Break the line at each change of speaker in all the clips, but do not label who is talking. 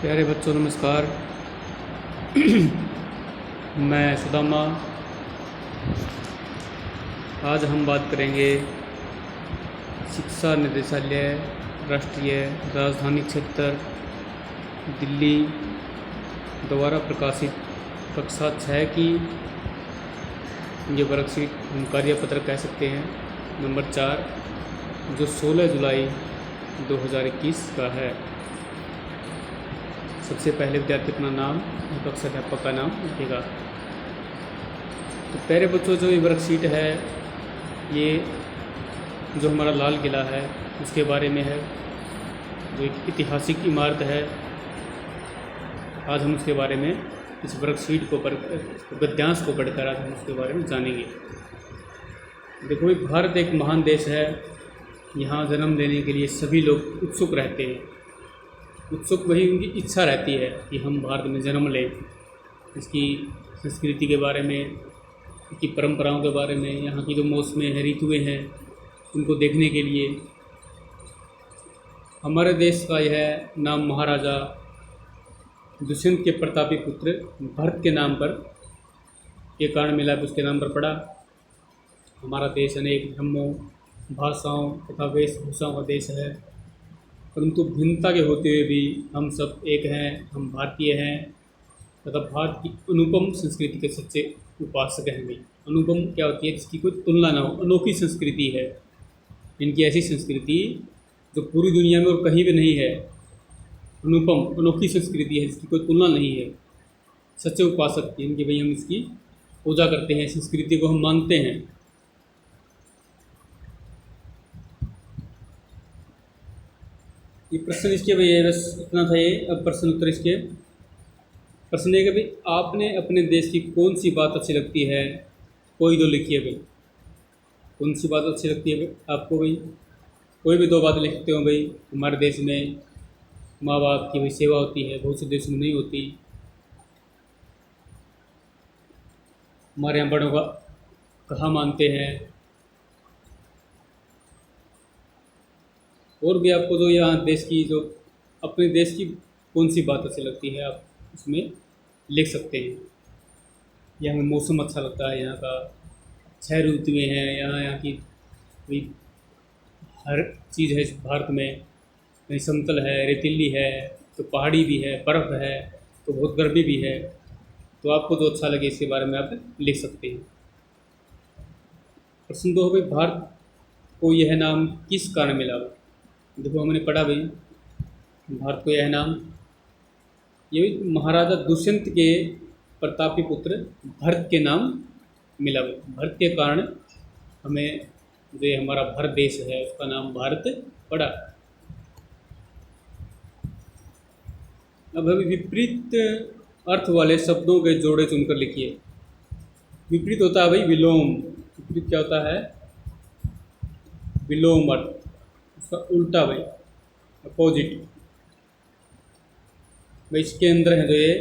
प्यारे बच्चों नमस्कार। मैं सुदामा। आज हम बात करेंगे शिक्षा निदेशालय राष्ट्रीय राजधानी क्षेत्र दिल्ली द्वारा प्रकाशित कक्षा 6 की ये वर्कशीट हम कार्यपत्र कह सकते हैं नंबर 4, जो 16 जुलाई 2021 का है। सबसे पहले विद्यार्थी अपना नाम और कक्षा अध्यापक का नाम लिखेगा। तो प्यारे बच्चों, जो ये वर्कशीट है ये जो हमारा लाल किला है उसके बारे में है, जो एक ऐतिहासिक इमारत है। आज हम उसके बारे में इस वर्कशीट को गद्यांश को पढ़कर आज हम उसके बारे में जानेंगे। देखो, ये भारत एक महान देश है। यहाँ जन्म लेने के लिए सभी लोग उत्सुक रहते हैं। उत्सुक वही उनकी इच्छा रहती है कि हम भारत में जन्म लें। इसकी संस्कृति के बारे में, इसकी परंपराओं के बारे में, यहाँ की जो मौसमें हैं, ऋतुएँ हैं, उनको देखने के लिए। हमारे देश का यह नाम महाराजा दुष्यंत के प्रतापी पुत्र भरत के नाम पर के कारण मिला, उसके नाम पर पड़ा। हमारा देश अनेक धर्मों, भाषाओं तथा वेशभूषाओं का देश है, परंतु भिन्नता के होते हुए भी हम सब एक हैं। हम भारतीय हैं तथा भारत की अनुपम संस्कृति के सच्चे उपासक हैं। भी अनुपम क्या होती है? जिसकी कोई तुलना ना हो, अनोखी संस्कृति है इनकी। ऐसी संस्कृति जो पूरी दुनिया में और कहीं भी नहीं है। अनुपम अनोखी संस्कृति है जिसकी कोई तुलना नहीं है। सच्चे उपासक इनके भाई हम इसकी पूजा करते हैं, संस्कृति को हम मानते हैं। ये प्रश्न इसके भाई है, बस इतना था ये। अब प्रश्न उत्तर इसके। प्रश्न है कि भाई आपने अपने देश की कौन सी बात अच्छी लगती है? कोई दो लिखिए भाई। कौन सी बात अच्छी लगती है भाई आपको? भाई कोई भी 2 बातें लिख सकते हो भाई। हमारे देश में माँ बाप की भाई सेवा होती है, बहुत से देशों में नहीं होती। हमारे यहाँ बड़ों का कहा मानते हैं। और भी आपको जो यहाँ देश की, जो अपने देश की कौन सी बात अच्छी लगती है, आप उसमें लिख सकते हैं। यहाँ में मौसम अच्छा लगता है, यहाँ का 6 ऋतुएँ हैं, यहाँ की भी हर चीज़ है इस भारत में। कहीं समतल है, रेतीली है, तो पहाड़ी भी है, बर्फ़ है, तो बहुत गर्मी भी है। तो आपको जो अच्छा लगे इसके बारे में आप लिख सकते हैं। प्रश्न 2 भाई, भारत को यह नाम किस कारण मिला? देखो, हमने पढ़ा भाई भारत को यह नाम ये महाराजा दुष्यंत के प्रतापी पुत्र भरत के नाम मिला। भरत के कारण हमें जो ये हमारा भारत देश है उसका नाम भारत पड़ा। अब अभी विपरीत अर्थ वाले शब्दों के जोड़े चुनकर लिखिए। विपरीत होता है भाई विलोम। विपरीत क्या होता है? विलोम अर्थ, उसका उल्टा भाई, अपोजिट। भाई इसके अंदर है जो ये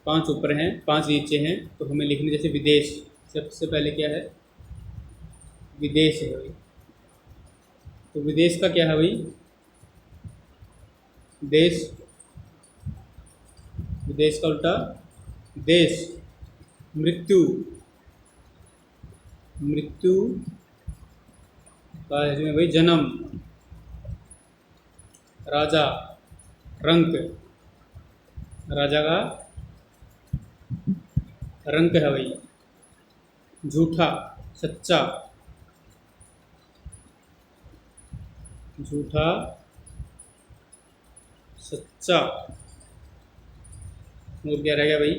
5 ऊपर हैं, 5 नीचे हैं, तो हमें लिखने जैसे विदेश। सबसे पहले क्या है? विदेश है भाई। तो विदेश का क्या है भाई? देश। विदेश का उल्टा देश। मृत्यु। मृत्यु का है भाई जन्म। राजा रंक। राजा का रंक है भाई। झूठा सच्चा। झूठा सच्चा। और क्या रह गया भाई?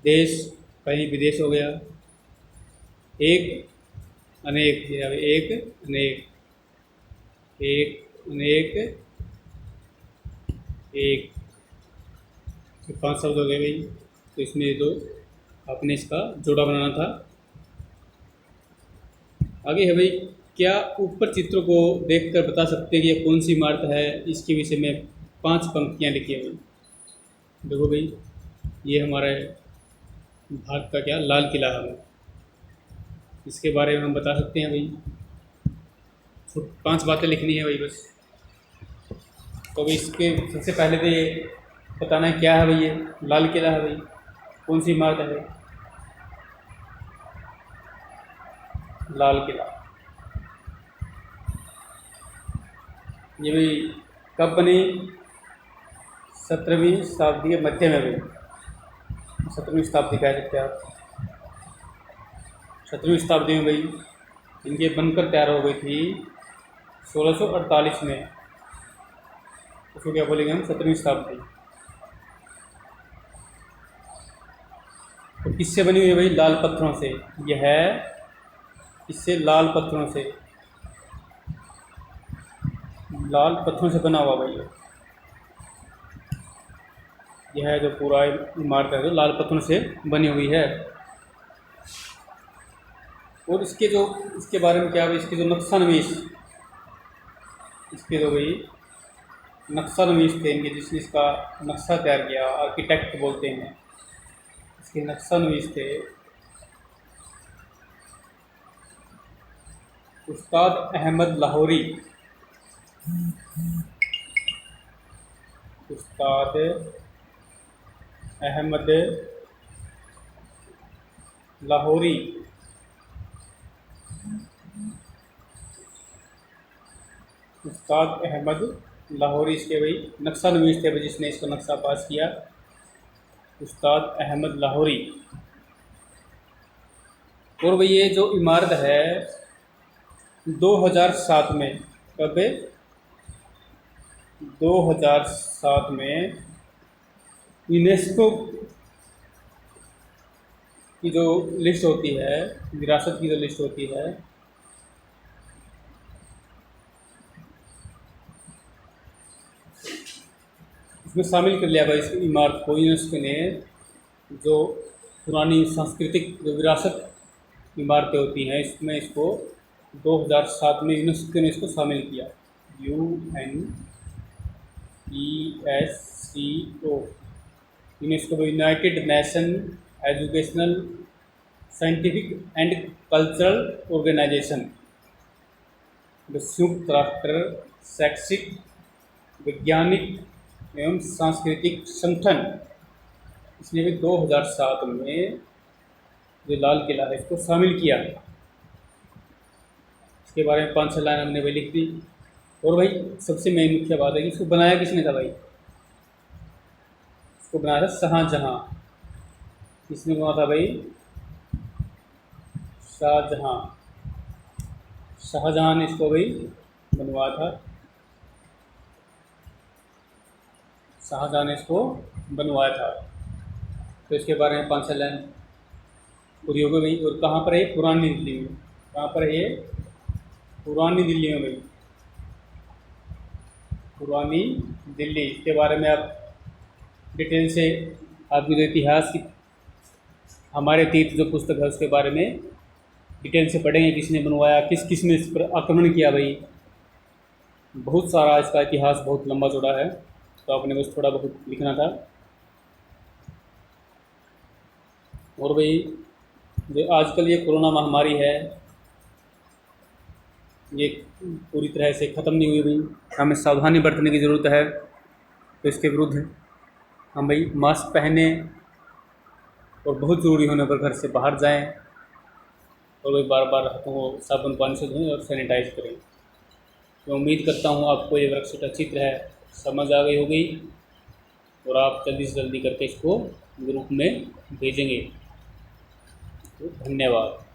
देश, कहीं विदेश हो गया। एक अनेक, एक अनेक, एक अनेक, एक। तो 5 शब्द हो गए भाई। तो इसमें दो आपने इसका जोड़ा बनाना था। आगे है भाई, क्या ऊपर चित्र को देखकर बता सकते हैं कि यह कौन सी इमारत है? इसके विषय में 5 पंक्तियाँ लिखी है भाई। देखो भाई, ये हमारा भारत का क्या लाल किला है। इसके बारे में हम बता सकते हैं भाई। 5 बातें लिखनी है भाई बस। तो अभी इसके सबसे पहले तो ये बताना है क्या है भाई, ये लाल किला है भाई, कौन सी इमारत है? लाल किला। ये भी कब बनी? 17वीं शताब्दी के मध्य में भाई, 17वीं शताब्दी कह सकते हैं आप। 17वीं शताब्दी में भाई इनके बनकर तैयार हो गई थी 1648 में। उसको क्या बोलेंगे हम? 17वीं शताब्दी। तो किससे बनी हुई है भाई? लाल पत्थरों से। यह है इससे लाल पत्थरों से, लाल पत्थरों से बना हुआ भाई यह है जो पूरा इमारत है जो लाल पत्थरों से बनी हुई है। और इसके बारे में क्या है? इसके जो नक्शा नवीश, इसके जो भाई नक्शा नवीश थे इनके, जिसने इसका नक्शा तैयार किया, आर्किटेक्ट बोलते हैं, इसके नक्शा नवीश थे उस्ताद अहमद लाहौरी। उस्ताद अहमद लाहौरी। उस्ताद अहमद लाहौरी इसके भाई नक्शा नवीस थे भाई, जिसने इसको नक्शा पास किया, उस्ताद अहमद लाहौरी। और भाई ये जो इमारत है 2007 में, कब? 2007 में यूनेस्को की जो लिस्ट होती है, विरासत की जो लिस्ट होती है, इसमें शामिल कर लिया भाई इस इमारत को यूनेस्को ने। जो पुरानी सांस्कृतिक जो विरासत इमारतें होती हैं, इसमें इसको 2007 में यूनेस्को ने इसको शामिल किया। UNESCO, UNESCO United Nation Educational Scientific and Cultural Organization, संयुक्त राष्ट्र शैक्षिक वैज्ञानिक एवं सांस्कृतिक संगठन, इसने भी 2007 में जो लाल किला है इसको शामिल किया। इसके बारे में 5-6 लाइन हमने भाई लिख दी। और भाई सबसे मेन मुख्य बात है कि इसको बनाया किसने था भाई? इसको बनाया था शाहजहाँ। किसने बनाया था भाई? शाहजहाँ। शाहजहाँ ने इसको भाई बनवाया था। शाहजहाँ ने इसको बनवाया था। तो इसके बारे में 5-6 लाइन पूरी हो गई भाई। और कहाँ पर है? पुरानी दिल्ली में। कहाँ पर है ये? पुरानी दिल्ली में भाई, पुरानी दिल्ली। इसके बारे में आप डिटेल से आपकी जो इतिहास की हमारे तीर्थ जो पुस्तक है उसके बारे में डिटेल से पढ़ेंगे, किसने बनवाया, किस किस ने इस पर आक्रमण किया भाई। बहुत सारा इसका इतिहास बहुत लंबा चौड़ा है, तो आपने बस थोड़ा बहुत लिखना था। और भाई जो आजकल ये कोरोना महामारी है, ये पूरी तरह से ख़त्म नहीं हुई भाई, हमें सावधानी बरतने की ज़रूरत है। तो इसके विरुद्ध हम भाई मास्क पहने और बहुत ज़रूरी होने पर घर से बाहर जाएं, और भाई बार बार हाथों को साबुन पानी से धोएं और सैनिटाइज करें। तो उम्मीद करता हूँ आपको ये वर्कशीट अच्छी तरह समझ आ गई होगी और आप जल्दी से जल्दी करके इसको ग्रुप में भेजेंगे। तो धन्यवाद।